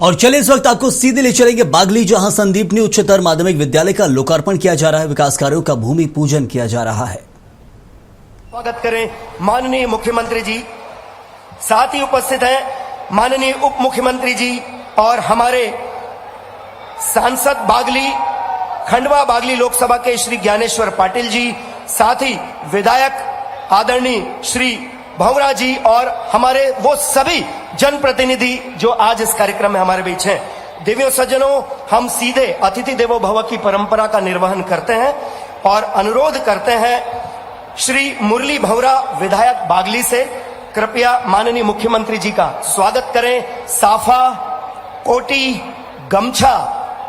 और चलिए इस वक्त आपको सीधे ले चलेंगे बागली, जहां संदीपनी उच्चतर माध्यमिक विद्यालय का लोकार्पण किया जा रहा है, विकास कार्यों का भूमि पूजन किया जा रहा है। स्वागत करें माननीय मुख्यमंत्री जी, साथ ही उपस्थित हैं माननीय उप मुख्यमंत्री जी और हमारे सांसद बागली, खंडवा बागली लोकसभा के श्री ज्ञानेश्वर पाटिल जी, साथ ही विधायक आदरणीय श्री भंवरा जी और हमारे वो सभी जनप्रतिनिधि जो आज इस कार्यक्रम में हमारे बीच हैं। देवियों सज्जनों, हम सीधे अतिथि देवो भव की परंपरा का निर्वहन करते हैं और अनुरोध करते हैं श्री मुरली भंवरा विधायक बागली से, कृपया माननीय मुख्यमंत्री जी का स्वागत करें। साफा, कोटी, गमछा,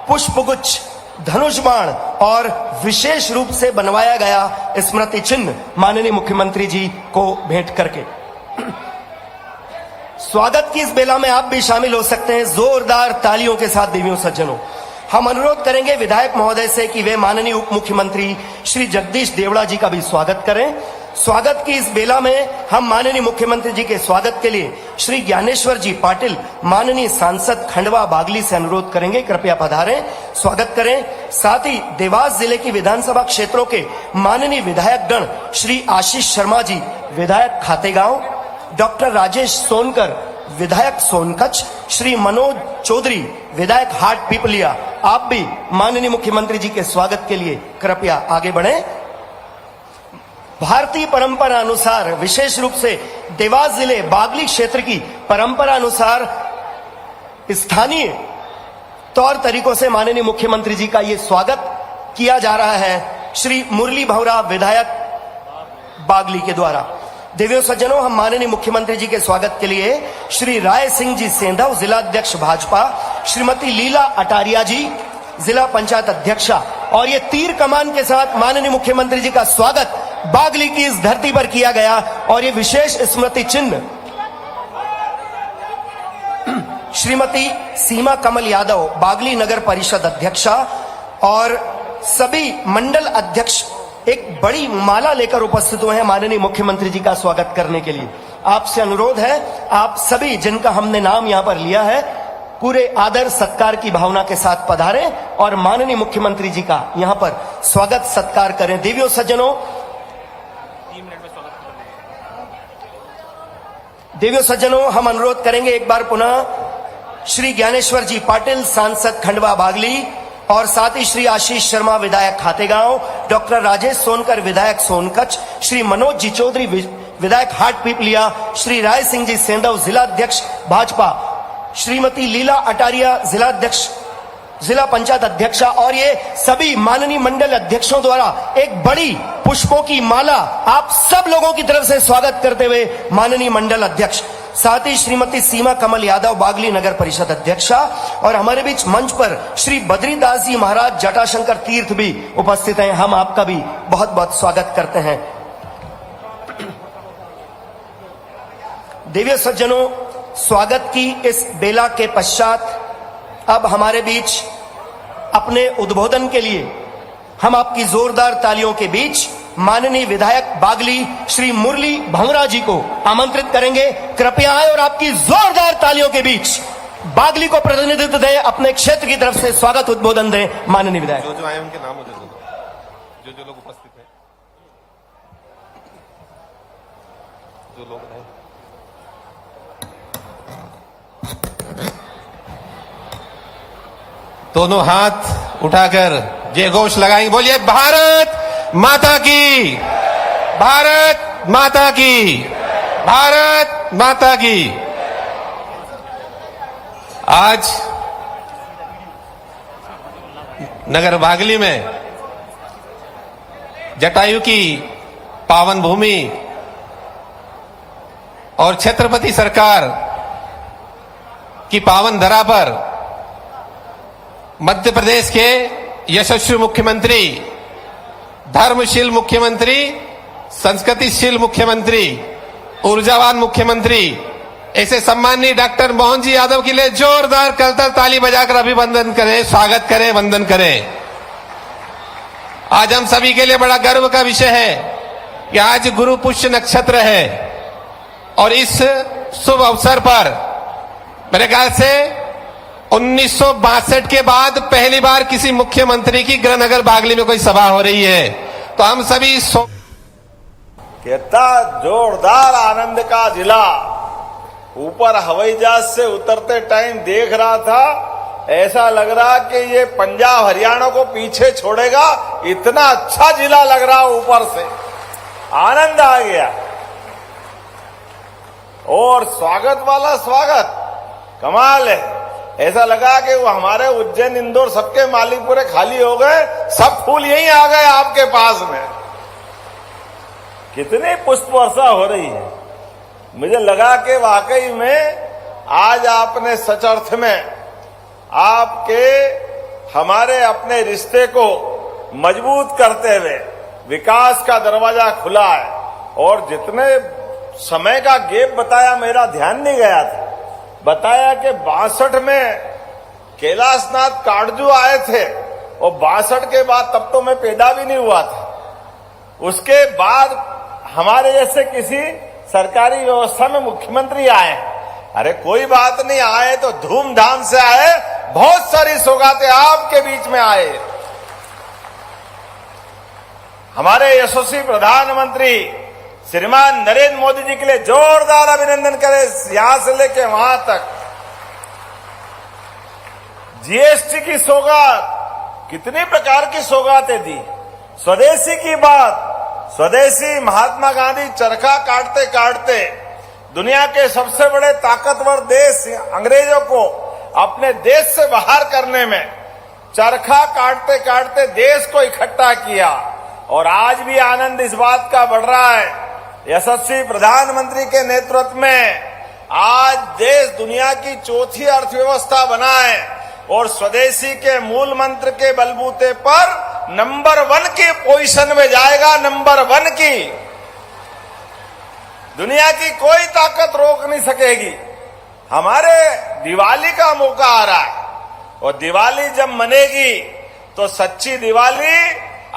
पुष्पगुच्छ, धनुष बाण और विशेष रूप से बनवाया गया स्मृति चिन्ह माननीय मुख्यमंत्री जी को भेंट करके स्वागत की इस बेला में आप भी शामिल हो सकते हैं जोरदार तालियों के साथ। देवियों सज्जनों, हम अनुरोध करेंगे विधायक महोदय से कि वे माननीय उप मुख्यमंत्री श्री जगदीश देवड़ा जी का भी स्वागत करें। स्वागत की इस बेला में हम माननीय मुख्यमंत्री जी के स्वागत के लिए श्री ज्ञानेश्वर जी पाटिल, माननीय सांसद खंडवा बागली से अनुरोध करेंगे, कृपया पधारें, स्वागत करें। साथ ही देवास जिले की विधानसभा क्षेत्रों के माननीय विधायक गण श्री आशीष शर्मा जी, विधायक खातेगांव, डॉक्टर राजेश सोनकर, विधायक सोनकच्छ, श्री मनोज चौधरी, विधायक हाट पिपलिया, आप भी माननीय मुख्यमंत्री जी के स्वागत के लिए कृपया आगे बढ़ें। भारतीय परंपरा अनुसार, विशेष रूप से देवास जिले बागली क्षेत्र की परंपरा अनुसार स्थानीय तौर तरीकों से माननीय मुख्यमंत्री जी का ये स्वागत किया जा रहा है श्री मुरली भंवरा विधायक बागली के द्वारा। देवियों सज्जनों, हम माननीय मुख्यमंत्री जी के स्वागत के लिए श्री राय सिंह जी सेंधव, जिला अध्यक्ष भाजपा, श्रीमती लीला अटारिया जी, जिला पंचायत अध्यक्षा, और ये तीर कमान के साथ माननीय मुख्यमंत्री जी का स्वागत बागली की इस धरती पर किया गया। और ये विशेष स्मृति चिन्ह श्रीमती सीमा कमल यादव, बागली नगर परिषद अध्यक्षा, और सभी मंडल अध्यक्ष एक बड़ी माला लेकर उपस्थित हुए हैं माननीय मुख्यमंत्री जी का स्वागत करने के लिए। आपसे अनुरोध है, आप सभी जिनका हमने नाम यहां पर लिया है, पूरे आदर सत्कार की भावना के साथ पधारें और माननीय मुख्यमंत्री जी का यहां पर स्वागत सत्कार करें। देवियों सज्जनों, हम अनुरोध करेंगे एक बार पुनः श्री ज्ञानेश्वर जी पाटिल, सांसद खंडवा बागली, और साथ ही श्री आशीष शर्मा, विधायक खातेगांव, डॉक्टर राजेश सोनकर, विधायक सोनकच्छ, श्री मनोज जी चौधरी, विधायक हाट पिपलिया, श्री राय सिंह जी सेंधव, जिला अध्यक्ष भाजपा, श्रीमती लीला अटारिया, जिला अध्यक्ष, जिला पंचायत अध्यक्षा, और ये सभी माननीय मंडल अध्यक्षों द्वारा एक बड़ी पुष्पों की माला आप सब लोगों की तरफ से स्वागत करते हुए माननीय मंडल अध्यक्ष, साथ ही श्रीमती सीमा कमल यादव, बागली नगर परिषद अध्यक्षा, और हमारे बीच मंच पर श्री बद्रीदास जी महाराज जटाशंकर तीर्थ भी उपस्थित हैं। हम आपका भी बहुत बहुत स्वागत करते हैं। देवियों सज्जनों, स्वागत की इस बेला के पश्चात अब हमारे बीच अपने उद्बोधन के लिए हम आपकी जोरदार तालियों के बीच माननीय विधायक बागली श्री मुरली भंवरा जी को आमंत्रित करेंगे। कृपया आए और आपकी जोरदार तालियों के बीच बागली को प्रतिनिधित्व दें, अपने क्षेत्र की तरफ से स्वागत उद्बोधन दें। माननीय विधायक जो आए उनके नाम जो लोग उपस्थित हैं, जो लोग हैं, दोनों हाथ उठाकर जय घोष लगाएंगे। बोलिए भारत माता की, भारत माता की, भारत माता की। आज नगर बागली में जटायु की पावन भूमि और छत्रपति सरकार की पावन धरा पर मध्य प्रदेश के यशस्वी मुख्यमंत्री, धर्मशील मुख्यमंत्री, संस्कृतिशील मुख्यमंत्री, ऊर्जावान मुख्यमंत्री, ऐसे सम्माननीय डॉक्टर मोहन जी यादव के लिए जोरदार करताल ताली बजाकर अभिनंदन करें, स्वागत करें, वंदन करें। आज हम सभी के लिए बड़ा गर्व का विषय है कि आज गुरु पुष्य नक्षत्र है और इस शुभ अवसर पर मेरे ख्याल से 1962 के बाद पहली बार किसी मुख्यमंत्री की गृहनगर बागली में कोई सभा हो रही है। तो हम सभी कितना जोरदार आनंद का जिला। ऊपर हवाई जहाज से उतरते टाइम देख रहा था, ऐसा लग रहा कि ये पंजाब हरियाणा को पीछे छोड़ेगा, इतना अच्छा जिला लग रहा ऊपर से, आनंद आ गया। और स्वागत वाला स्वागत कमाल है। ऐसा लगा कि वो हमारे उज्जैन इंदौर सबके मालिक पूरे खाली हो गए, सब फूल यहीं आ गए आपके पास में। कितनी पुष्प वर्षा हो रही है। मुझे लगा कि वाकई में आज आपने सच अर्थ में आपके हमारे अपने रिश्ते को मजबूत करते हुए विकास का दरवाजा खुला है। और जितने समय का गैप बताया, मेरा ध्यान नहीं गया था, बताया कि 62 में कैलाशनाथ काटजू आए थे और 62 के बाद तब तो मैं पैदा भी नहीं हुआ था। उसके बाद हमारे जैसे किसी सरकारी व्यवस्था में मुख्यमंत्री आए। अरे कोई बात नहीं, आए तो धूमधाम से आए, बहुत सारी सौगातें आपके बीच में आए। हमारे यशस्वी प्रधानमंत्री श्रीमान नरेंद्र मोदी जी के लिए जोरदार अभिनंदन करें, यहां से लेके वहां तक। जीएसटी की सौगात, कितनी प्रकार की सौगातें दी। स्वदेशी की बात, स्वदेशी महात्मा गांधी चरखा काटते काटते दुनिया के सबसे बड़े ताकतवर देश अंग्रेजों को अपने देश से बाहर करने में चरखा काटते काटते देश को इकट्ठा किया। और आज भी आनंद इस बात का बढ़ रहा है, यशस्वी प्रधानमंत्री के नेतृत्व में आज देश दुनिया की चौथी अर्थव्यवस्था बना है और स्वदेशी के मूल मंत्र के बलबूते पर नंबर 1 की पोजीशन में जाएगा। नंबर 1 की दुनिया की कोई ताकत रोक नहीं सकेगी। हमारे दिवाली का मौका आ रहा है और दिवाली जब मनेगी तो सच्ची दिवाली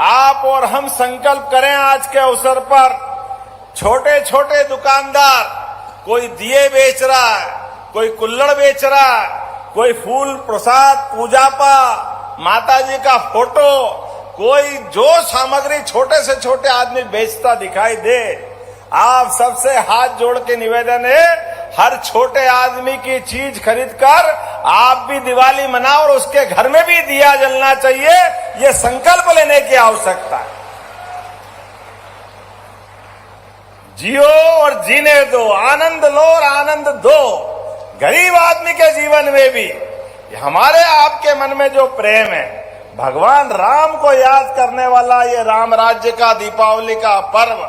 आप और हम संकल्प करें। आज के अवसर पर छोटे छोटे दुकानदार, कोई दिए बेच रहा है, कोई कुल्हड़ बेच रहा है, कोई फूल प्रसाद पूजा पा माता जी का फोटो, कोई जो सामग्री छोटे से छोटे आदमी बेचता दिखाई दे, आप सबसे हाथ जोड़ के निवेदन है, हर छोटे आदमी की चीज खरीदकर आप भी दिवाली मनाओ और उसके घर में भी दिया जलना चाहिए। ये संकल्प लेने की आवश्यकता है। जियो और जीने दो, आनंद लो और आनंद दो। गरीब आदमी के जीवन में भी हमारे आपके मन में जो प्रेम है, भगवान राम को याद करने वाला ये राम राज्य का दीपावली का पर्व,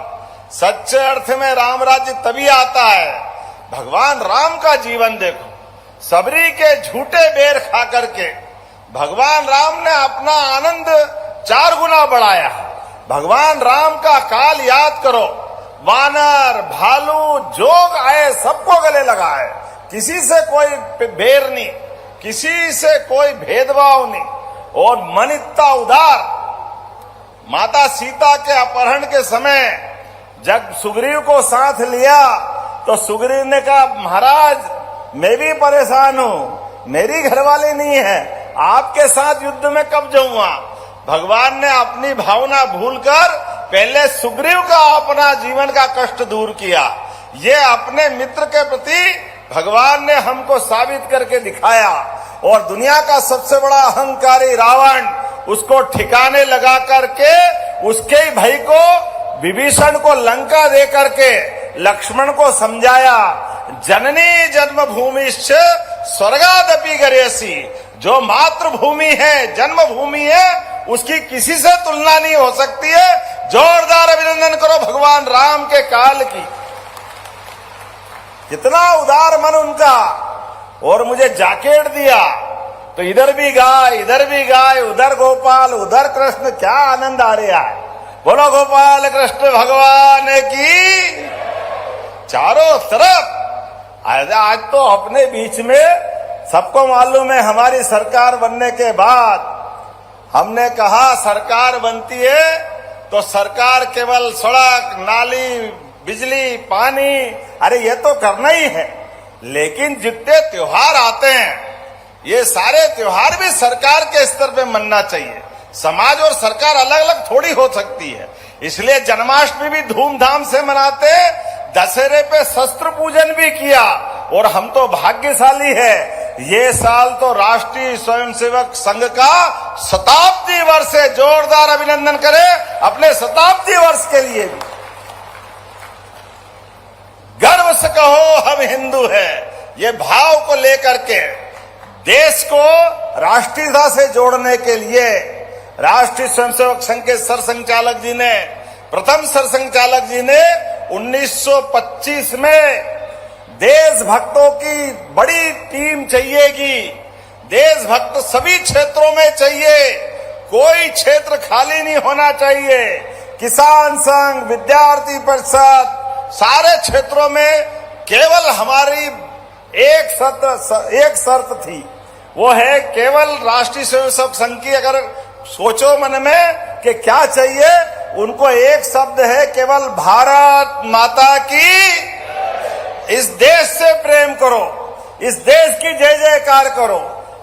सच्चे अर्थ में राम राज्य तभी आता है, भगवान राम का जीवन देखो। सबरी के झूठे बेर खा करके भगवान राम ने अपना आनंद 4 गुना बढ़ाया। भगवान राम का काल याद करो, वानर भालू जोग आए सबको गले लगाए, किसी से कोई बेर नहीं, किसी से कोई भेदभाव नहीं, और मन इतना उदार। माता सीता के अपहरण के समय जब सुग्रीव को साथ लिया तो सुग्रीव ने कहा, महाराज मैं भी परेशान हूं, मेरी घरवाली नहीं है, आपके साथ युद्ध में कब जाऊंगा। भगवान ने अपनी भावना भूलकर पहले सुग्रीव का अपना जीवन का कष्ट दूर किया। ये अपने मित्र के प्रति भगवान ने हमको साबित करके दिखाया। और दुनिया का सबसे बड़ा अहंकारी रावण, उसको ठिकाने लगा करके उसके ही भाई को विभीषण को लंका दे करके लक्ष्मण को समझाया, जननी जन्मभूमिश्च स्वर्गादपि गरेसी। जो मातृभूमि है, जन्मभूमि है, उसकी किसी से तुलना नहीं हो सकती है। जोरदार अभिनंदन करो भगवान राम के काल की। कितना उदार मन उनका। और मुझे जैकेट दिया तो इधर भी गाय, इधर भी गाय, उधर गोपाल, उधर कृष्ण, क्या आनंद आ रहा है। बोलो गोपाल कृष्ण भगवान की। चारों तरफ आज तो अपने बीच में सबको मालूम है, हमारी सरकार बनने के बाद हमने कहा सरकार बनती है तो सरकार केवल सड़क, नाली, बिजली, पानी, अरे ये तो करना ही है। लेकिन जितने त्योहार आते हैं ये सारे त्योहार भी सरकार के स्तर पे मनना चाहिए। समाज और सरकार अलग अलग थोड़ी हो सकती है। इसलिए जन्माष्टमी भी धूमधाम से मनाते, दशहरे पे शस्त्र पूजन भी किया। और हम तो भाग्यशाली है, ये साल तो राष्ट्रीय स्वयंसेवक संघ का शताब्दी वर्ष है। जोरदार अभिनंदन करें अपने शताब्दी वर्ष के लिए भी। गर्व से कहो हम हिंदू हैं, ये भाव को लेकर के देश को राष्ट्रीयता से जोड़ने के लिए राष्ट्रीय स्वयंसेवक संघ के सरसंघचालक जी ने, प्रथम सरसंघचालक जी ने 1925 में देशभक्तों की बड़ी टीम चाहिएगी। देशभक्त सभी क्षेत्रों में चाहिए, कोई क्षेत्र खाली नहीं होना चाहिए। किसान संघ, विद्यार्थी परिषद, सारे क्षेत्रों में केवल हमारी एक शर्त थी, वो है केवल राष्ट्रीय स्वयंसेवक संघ की। अगर सोचो मन में कि क्या चाहिए, उनको एक शब्द है केवल भारत माता की। इस देश से प्रेम करो, इस देश की जय जयकार करो,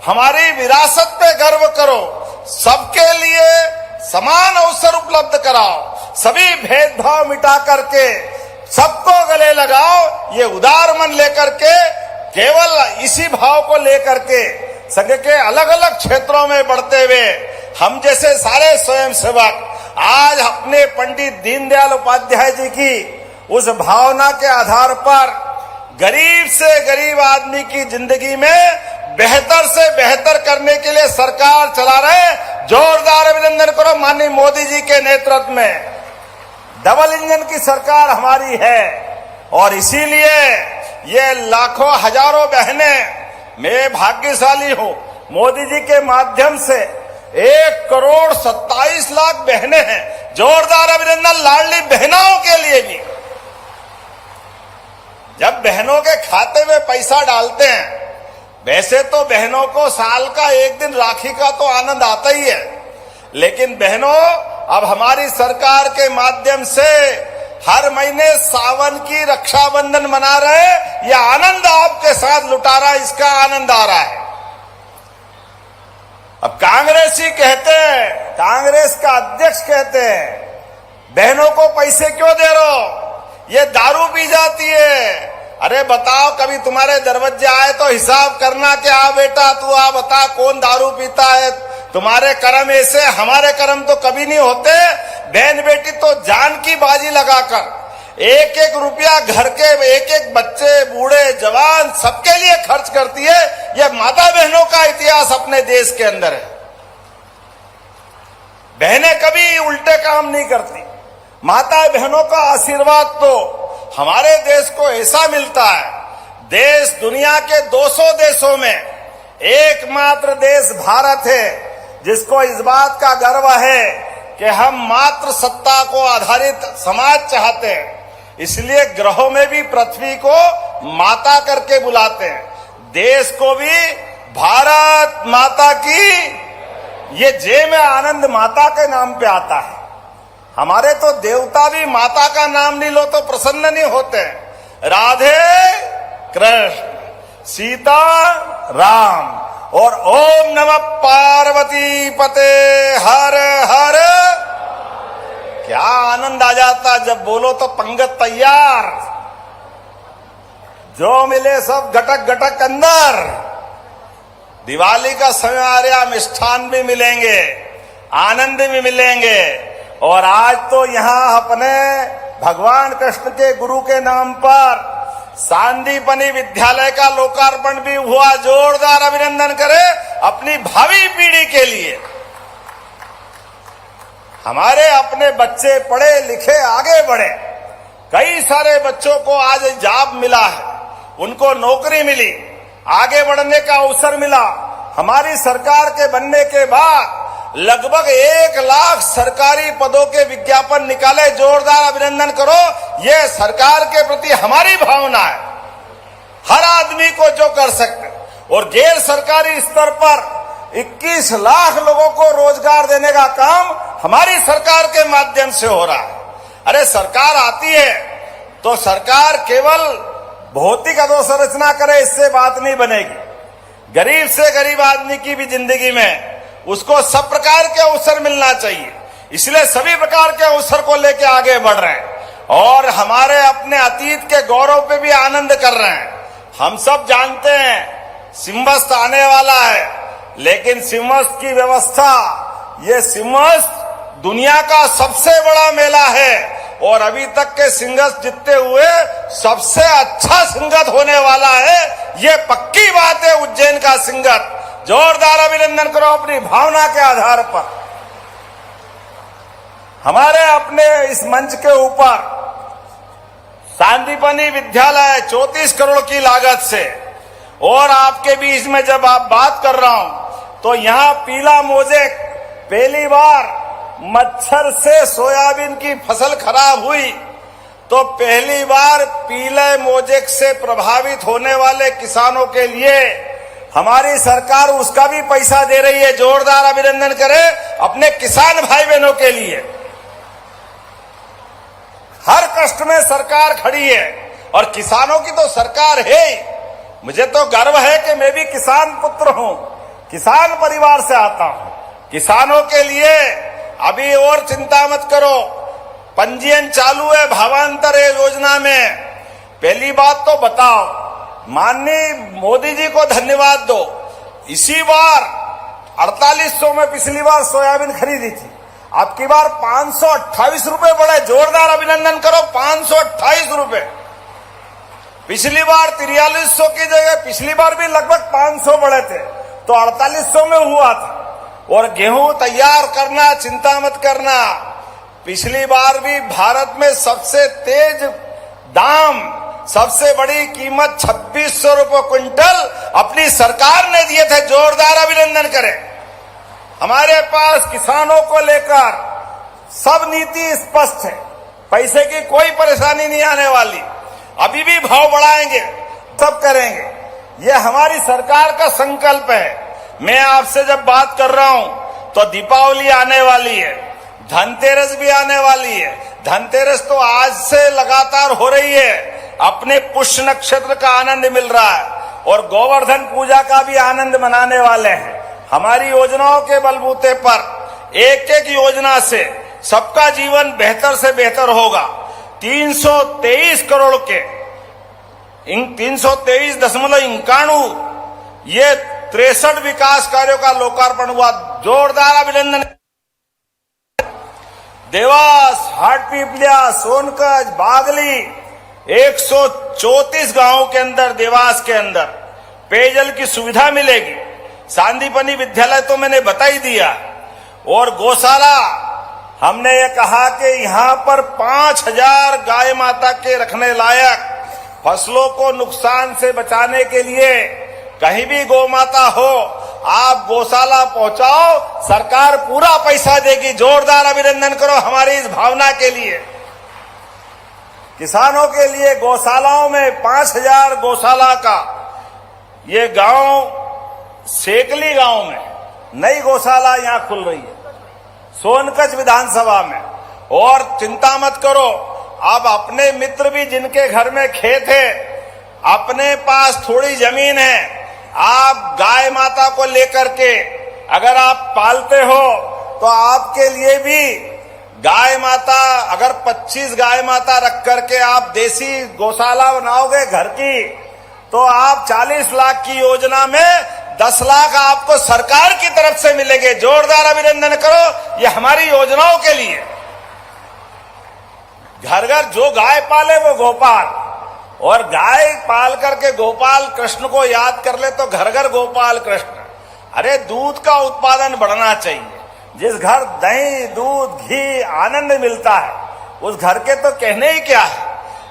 हमारी विरासत पे गर्व करो, सबके लिए समान अवसर उपलब्ध कराओ, सभी भेदभाव मिटा करके सबको गले लगाओ। ये उदार मन लेकर के, केवल इसी भाव को लेकर के संघ के अलग अलग क्षेत्रों में बढ़ते हुए हम जैसे सारे स्वयंसेवक आज अपने पंडित दीनदयाल उपाध्याय जी की उस भावना के आधार पर गरीब से गरीब आदमी की जिंदगी में बेहतर से बेहतर करने के लिए सरकार चला रहे। जोरदार अभिनंदन करो माननीय मोदी जी के नेतृत्व में। डबल इंजन की सरकार हमारी है और इसीलिए ये लाखों हजारों बहनें, मैं भाग्यशाली हूं, मोदी जी के माध्यम से 1,27,00,000 बहनें हैं। जोरदार अभिनंदन लाडली बहनों के लिए भी। जब बहनों के खाते में पैसा डालते हैं, वैसे तो बहनों को साल का एक दिन राखी का तो आनंद आता ही है, लेकिन बहनों अब हमारी सरकार के माध्यम से हर महीने सावन की रक्षाबंधन मना रहे। ये आनंद आपके साथ लुटा रहा है, इसका आनंद आ रहा है। अब कांग्रेसी कहते हैं, कांग्रेस का अध्यक्ष कहते हैं, बहनों को पैसे क्यों दे रहे हो, ये दारू पी जाती है। अरे बताओ, कभी तुम्हारे दरवाजे आए तो हिसाब करना कि आ बेटा तू आ बता कौन दारू पीता है। तुम्हारे कर्म ऐसे, हमारे कर्म तो कभी नहीं होते। बहन बेटी तो जान की बाजी लगाकर एक एक रुपया घर के एक एक बच्चे, बूढ़े, जवान सबके लिए खर्च करती है। यह माता बहनों का इतिहास अपने देश के अंदर है। बहनें कभी उल्टे काम नहीं करती। माता बहनों का आशीर्वाद तो हमारे देश को ऐसा मिलता है। देश दुनिया के 200 देशों में एकमात्र देश भारत है जिसको इस बात का गर्व है कि हम मात्र सत्ता को आधारित समाज चाहते हैं। इसलिए ग्रहों में भी पृथ्वी को माता करके बुलाते हैं। देश को भी भारत माता की, ये जय में आनंद माता के नाम पे आता है। हमारे तो देवता भी माता का नाम नहीं लो तो प्रसन्न नहीं होते। राधे कृष्ण, सीता राम और ओम नमः पार्वती पते हर हर। क्या आनंद आ जाता जब बोलो तो पंगत तैयार, जो मिले सब गटक गटक अंदर। दिवाली का समय आ रहा, मिष्ठान भी मिलेंगे, आनंद भी मिलेंगे। और आज तो यहाँ अपने भगवान कृष्ण के गुरु के नाम पर सांदीपनी विद्यालय का लोकार्पण भी हुआ। जोरदार अभिनंदन करें अपनी भावी पीढ़ी के लिए। हमारे अपने बच्चे पढ़े लिखे आगे बढ़े। कई सारे बच्चों को आज जॉब मिला है, उनको नौकरी मिली, आगे बढ़ने का अवसर मिला। हमारी सरकार के बनने के बाद लगभग 1 लाख सरकारी पदों के विज्ञापन निकाले। जोरदार अभिनंदन करो, ये सरकार के प्रति हमारी भावना है। हर आदमी को जो कर सकते, और गैर सरकारी स्तर पर 21 लाख लोगों को रोजगार देने का काम हमारी सरकार के माध्यम से हो रहा है। अरे सरकार आती है तो सरकार केवल भौतिक अधोसंरचना करे, इससे बात नहीं बनेगी। गरीब से गरीब आदमी की भी जिंदगी में उसको सब प्रकार के अवसर मिलना चाहिए। इसलिए सभी प्रकार के अवसर को लेकर आगे बढ़ रहे हैं और हमारे अपने अतीत के गौरव पे भी आनंद कर रहे हैं। हम सब जानते हैं सिंहस्थ आने वाला है, लेकिन सिंहस्थ की व्यवस्था, ये सिंहस्थ दुनिया का सबसे बड़ा मेला है और अभी तक के सिंहस्थ जीतते हुए सबसे अच्छा सिंहस्थ होने वाला है। ये पक्की बात है। उज्जैन का सिंहस्थ, जोरदार अभिनंदन करो अपनी भावना के आधार पर। हमारे अपने इस मंच के ऊपर सांदीपनि विद्यालय 34 करोड़ की लागत से, और आपके बीच में जब आप बात कर रहा हूं तो यहां पीला मोजेक, पहली बार मच्छर से सोयाबीन की फसल खराब हुई तो पहली बार पीले मोजेक से प्रभावित होने वाले किसानों के लिए हमारी सरकार उसका भी पैसा दे रही है। जोरदार अभिनंदन करें अपने किसान भाई बहनों के लिए। हर कष्ट में सरकार खड़ी है और किसानों की तो सरकार है ही। मुझे तो गर्व है कि मैं भी किसान पुत्र हूं, किसान परिवार से आता हूं। किसानों के लिए अभी और चिंता मत करो, पंजीयन चालू है भावांतर योजना में। पहली बात तो बताओ, माननीय मोदी जी को धन्यवाद दो। इसी बार 4800 में पिछली बार सोयाबीन खरीदी थी, अब की बार 528 रुपए बढ़े। जोरदार अभिनंदन करो, 528 रुपए। पिछली बार 4300 की जगह पिछली बार भी लगभग 500 बढ़े थे, तो 4800 में हुआ था। और गेहूं तैयार करना, चिंता मत करना, पिछली बार भी भारत में सबसे तेज दाम, सबसे बड़ी कीमत 2600 रुपए क्विंटल अपनी सरकार ने दिए थे। जोरदार अभिनंदन करें। हमारे पास किसानों को लेकर सब नीति स्पष्ट है, पैसे की कोई परेशानी नहीं आने वाली। अभी भी भाव बढ़ाएंगे, सब करेंगे। ये हमारी सरकार का संकल्प है। मैं आपसे जब बात कर रहा हूं तो दीपावली आने वाली है, धनतेरस भी आने वाली है। धनतेरस तो आज से लगातार हो रही है, अपने पुष्य नक्षत्र का आनंद मिल रहा है और गोवर्धन पूजा का भी आनंद मनाने वाले हैं। हमारी योजनाओं के बलबूते पर एक एक योजना से सबका जीवन बेहतर से बेहतर होगा। 323 करोड़ के 323.91 ये 63 विकास कार्यों का लोकार्पण हुआ। जोरदार अभिनंदन। देवास, हाटपिपलिया, सोनकच, बागली, 134 गांवों के अंदर, देवास के अंदर पेयजल की सुविधा मिलेगी। सांदीपनि विद्यालय तो मैंने बता ही दिया। और गौशाला, हमने ये कहा कि यहां पर 5000 गाय माता के रखने लायक, फसलों को नुकसान से बचाने के लिए कहीं भी गौ माता हो, आप गौशाला पहुंचाओ, सरकार पूरा पैसा देगी। जोरदार अभिनंदन करो हमारी इस भावना के लिए। किसानों के लिए गौशालाओं में 5000 गौशाला का, ये गांव सेकली गांव में नई गौशाला यहां खुल रही है, सोनकच विधानसभा में। और चिंता मत करो, अब अपने मित्र भी जिनके घर में खेत है, अपने पास थोड़ी जमीन है, आप गाय माता को लेकर के अगर आप पालते हो तो आपके लिए भी गाय माता, अगर 25 गाय माता रख करके आप देसी गौशाला बनाओगे घर की, तो आप 40 लाख की योजना में 10 लाख आपको सरकार की तरफ से मिलेंगे। जोरदार अभिनंदन करो, ये हमारी योजनाओं के लिए। घर घर जो गाय पाले वो गोपाल, और गाय पाल करके गोपाल कृष्ण को याद कर ले तो घर घर गोपाल कृष्ण। अरे दूध का उत्पादन बढ़ना चाहिए। जिस घर दही, दूध, घी, आनंद मिलता है, उस घर के तो कहने ही क्या है।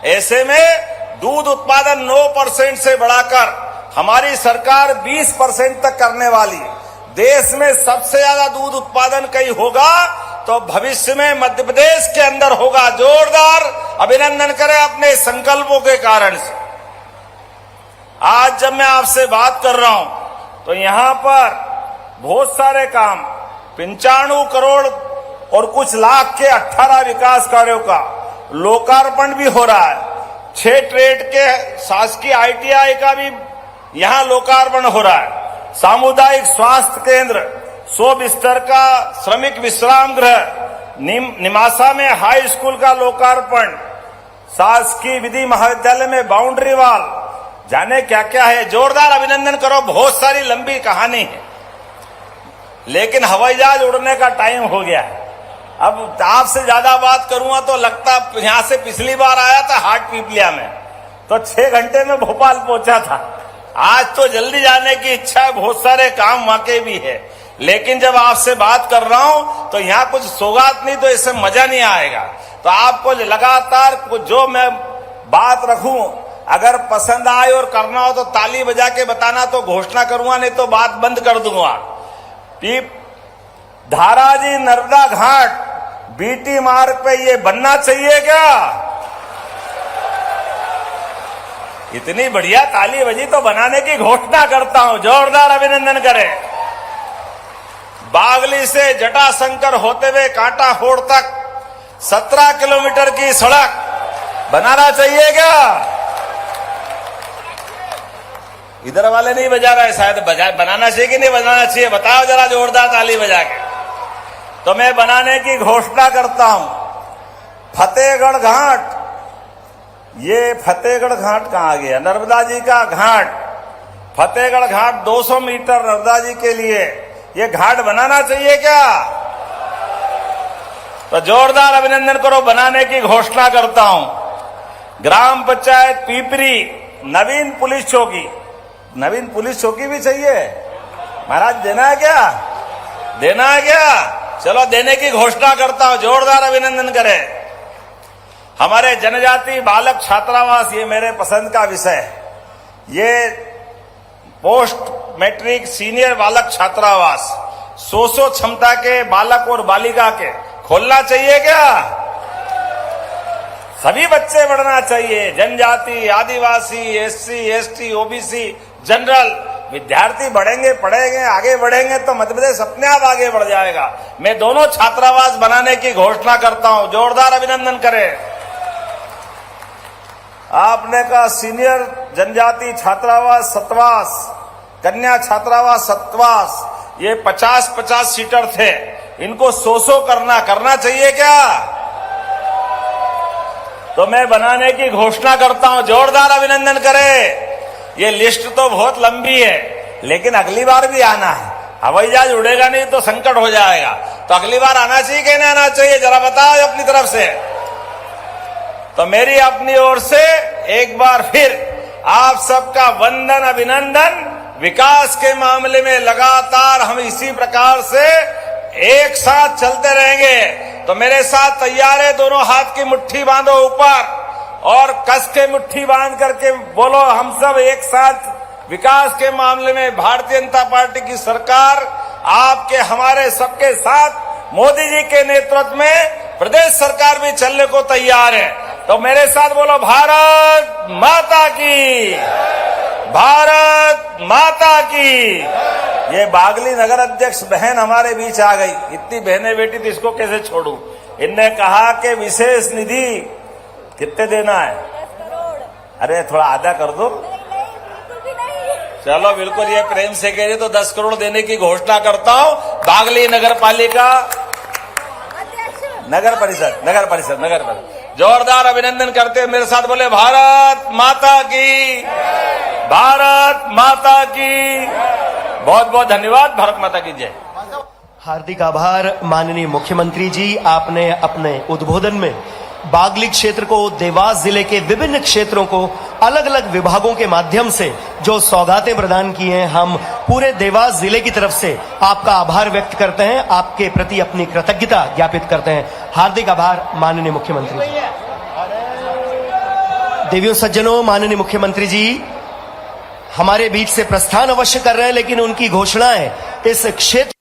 ऐसे में दूध उत्पादन 9% से बढ़ाकर हमारी सरकार 20% तक करने वाली है। देश में सबसे ज्यादा दूध उत्पादन कहीं होगा तो भविष्य में मध्य प्रदेश के अंदर होगा। जोरदार अभिनंदन करें अपने संकल्पों के कारण से। आज जब मैं आपसे बात कर रहा हूं तो यहां पर बहुत सारे काम, 95 करोड़ और कुछ लाख के 18 विकास कार्यों का लोकार्पण भी हो रहा है। 6 ट्रेड के शासकीय ITI का भी यहां लोकार्पण हो रहा है। सामुदायिक स्वास्थ्य केंद्र, 100 बिस्तर का श्रमिक विश्राम गृह, निमासा में हाई स्कूल का लोकार्पण, शासकीय विधि महाविद्यालय में बाउंड्री वॉल, जाने क्या क्या है। जोरदार अभिनंदन करो। बहुत सारी लंबी कहानी है, लेकिन हवाई जहाज उड़ने का टाइम हो गया है। अब आपसे ज्यादा बात करूंगा तो लगता, यहां से पिछली बार आया था हाट पीपलिया में तो 6 घंटे में भोपाल पहुंचा था। आज तो जल्दी जाने की इच्छा है, बहुत सारे काम वाकई भी है, लेकिन जब आपसे बात कर रहा हूं तो यहाँ कुछ सौगात नहीं तो इससे मजा नहीं आएगा। तो आपको लगातार जो मैं बात रखूं, अगर पसंद आए और करना हो तो ताली बजा के बताना, तो घोषणा करूंगा, नहीं तो बात बंद कर दूंगा। धाराजी नर्मदा घाट बीटी मार्ग पे ये बनना चाहिए क्या? इतनी बढ़िया ताली बजी तो बनाने की घोषणा करता हूं। जोरदार अभिनंदन करें। बागली से जटाशंकर होते हुए कांटा होड़ तक 17 किलोमीटर की सड़क बनाना चाहिए क्या? इधर वाले नहीं बजा रहे, शायद बनाना चाहिए कि नहीं बनाना चाहिए, बताओ जरा जोरदार ताली बजा के। तो मैं बनाने की घोषणा करता हूं। फतेहगढ़ घाट, ये फतेहगढ़ घाट कहां गया? नर्मदा जी का घाट, फतेहगढ़ घाट 200 मीटर नर्मदा जी के लिए ये घाट बनाना चाहिए क्या? तो जोरदार अभिनंदन करो। बनाने की घोषणा करता हूं। ग्राम पंचायत पीपरी नवीन पुलिस चौकी, नवीन पुलिस चौकी भी चाहिए महाराज, देना है क्या? देना है क्या? चलो देने की घोषणा करता हूं। जोरदार अभिनंदन करें। हमारे जनजाति बालक छात्रावास, ये मेरे पसंद का विषय है। ये पोस्ट मैट्रिक सीनियर बालक छात्रावास 100 क्षमता के बालक और बालिका के खोलना चाहिए क्या? सभी बच्चे बढ़ना चाहिए। जनजाति, आदिवासी, एससी, एसटी, ओबीसी, जनरल विद्यार्थी बढ़ेंगे, पढ़ेंगे, आगे बढ़ेंगे तो मध्य प्रदेश अपने आप आगे बढ़ जाएगा। मैं दोनों छात्रावास बनाने की घोषणा करता हूं। जोरदार अभिनंदन करें। आपने कहा सीनियर जनजाति छात्रावास सतवास, कन्या छात्रावास सतवास, ये 50-50 सीटर थे, इनको 100 करना चाहिए क्या? तो मैं बनाने की घोषणा करता हूं। जोरदार अभिनंदन करें। ये लिस्ट तो बहुत लंबी है, लेकिन अगली बार भी आना है। हवाई जहाज उड़ेगा नहीं तो संकट हो जाएगा, तो अगली बार आना चाहिए कि नहीं आना चाहिए, जरा बताओ अपनी तरफ से। तो मेरी अपनी ओर से एक बार फिर आप सबका वंदन, अभिनंदन। विकास के मामले में लगातार हम इसी प्रकार से एक साथ चलते रहेंगे। तो मेरे साथ तैयार है, दोनों हाथ की मुट्ठी बांधो ऊपर और कस के मुट्ठी बांध करके बोलो, हम सब एक साथ विकास के मामले में भारतीय जनता पार्टी की सरकार आपके हमारे सबके साथ मोदी जी के नेतृत्व में प्रदेश सरकार भी चलने को तैयार है। तो मेरे साथ बोलो, भारत माता की, भारत माता की। ये बागली नगर अध्यक्ष बहन हमारे बीच आ गई। इतनी बहनें बेटी थी, इसको कैसे छोड़ूं। इनने कहा कि विशेष निधि कितने देना है? 10 करोड़। अरे थोड़ा आधा कर दो। बिल्कुल भी नहीं। चलो बिल्कुल, ये प्रेम से कह रही तो 10 करोड़ देने की घोषणा करता हूं। बागली नगर पालिका, नगर परिषद जोरदार अभिनंदन करते हुए मेरे साथ बोले, भारत माता की, भारत माता की। बहुत बहुत धन्यवाद। भारत माता की जय। हार्दिक आभार माननीय मुख्यमंत्री जी। आपने अपने उद्बोधन में बागली क्षेत्र को, देवास जिले के विभिन्न क्षेत्रों को अलग अलग विभागों के माध्यम से जो सौगातें प्रदान की हैं, हम पूरे देवास जिले की तरफ से आपका आभार व्यक्त करते हैं, आपके प्रति अपनी कृतज्ञता ज्ञापित करते हैं। हार्दिक आभार माननीय मुख्यमंत्री जी। देवियों सज्जनों, माननीय मुख्यमंत्री जी हमारे बीच से प्रस्थान अवश्य कर रहे हैं, लेकिन उनकी घोषणाएं इस क्षेत्र